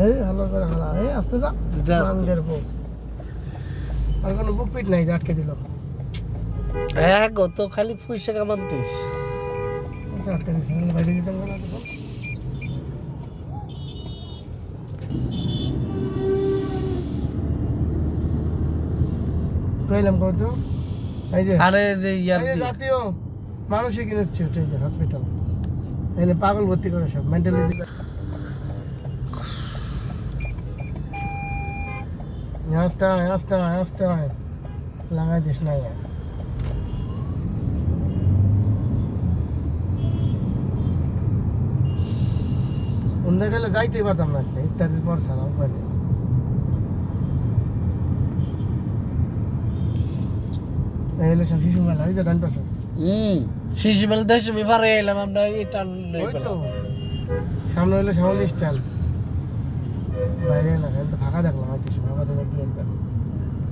এই হালো করে হালা এই আস্তে যা মাঙ্গের বুক আর কোনো বুক পিট নাই যে আটকে দিল হ্যাঁ গত খালি পয়সা কামান্তিস আটকে দিছে বাইরে যেতাম না তখন কইলাম কত এই যে আরে যে ইয়ার এই জাতীয় মানসিক ইনস্টিটিউট এই যে হসপিটাল এনে পাগল ভর্তি করে সব মেন্টালি আসতে হয় লাগাই দিস না অন্য গেলে যাইতেই পারতাম না আজকে ইফতারের পর ছাড়া ওখানে এই হলো সব শিশু মেলা ওই যে ডান পাশে শিশু মেলা দেশ বিভারে এলাম আমরা এটা ওই তো সামনে হলো শ্যামল স্টাইল বাইরে না ফাঁকা দেখলাম হয়তো ফাঁকা তুমি গিয়ে